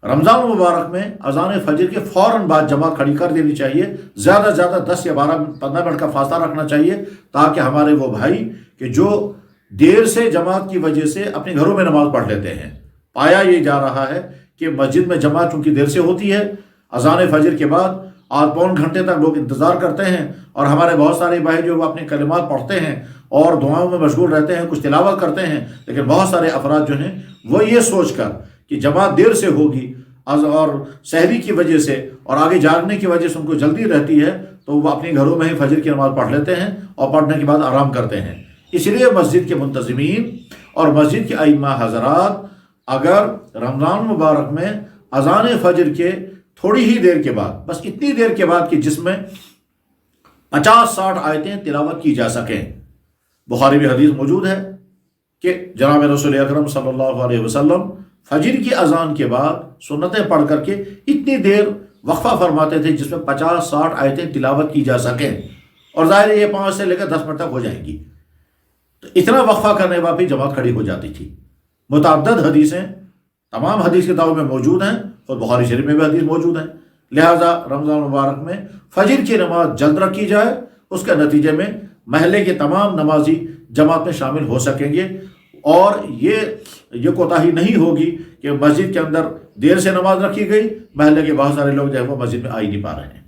رمضان المبارک میں اذان فجر کے فوراً بعد جماعت کھڑی کر دینی چاہیے، زیادہ سے زیادہ 10 یا 15 منٹ کا فاصلہ رکھنا چاہیے، تاکہ ہمارے وہ بھائی کہ جو دیر سے جماعت کی وجہ سے اپنے گھروں میں نماز پڑھ لیتے ہیں، پایا یہ جا رہا ہے کہ مسجد میں جماعت چونکہ دیر سے ہوتی ہے، اذان فجر کے بعد آدھ پون گھنٹے تک لوگ انتظار کرتے ہیں، اور ہمارے بہت سارے بھائی جو اپنے کلمات پڑھتے ہیں اور دعاؤں میں مشغول رہتے ہیں، کچھ تلاوت کرتے ہیں، لیکن بہت سارے افراد جو ہیں وہ یہ سوچ کر کہ جماعت دیر سے ہوگی اور سحری کی وجہ سے اور آگے جاگنے کی وجہ سے ان کو جلدی رہتی ہے، تو وہ اپنے گھروں میں ہی فجر کی نماز پڑھ لیتے ہیں اور پڑھنے کے بعد آرام کرتے ہیں۔ اس لیے مسجد کے منتظمین اور مسجد کے ائمہ حضرات اگر رمضان مبارک میں اذان فجر کے تھوڑی ہی دیر کے بعد، بس اتنی دیر کے بعد کہ جس میں 50-60 آیتیں تلاوت کی جا سکیں، بخاری میں حدیث موجود ہے کہ جناب رسول اکرم صلی اللہ علیہ وسلم فجر کی اذان کے بعد سنتیں پڑھ کر کے اتنی دیر وقفہ فرماتے تھے جس میں 50-60 آیتیں تلاوت کی جا سکیں، اور ظاہر ہے یہ 5 سے لے کر 10 منٹ تک ہو جائیں گی، تو اتنا وقفہ کرنے بعد بھی جماعت کھڑی ہو جاتی تھی۔ متعدد حدیثیں تمام حدیث کتابوں میں موجود ہیں، اور بخاری شریف میں بھی حدیث موجود ہیں۔ لہٰذا رمضان مبارک میں فجر کی نماز جلد رکھی جائے، اس کے نتیجے میں محلے کے تمام نمازی جماعت میں شامل ہو سکیں گے، اور یہ کوتاہی نہیں ہوگی کہ مسجد کے اندر دیر سے نماز رکھی گئی، محلے کے بہت سارے لوگ جو ہے وہ مسجد میں آ ہی نہیں پا رہے ہیں۔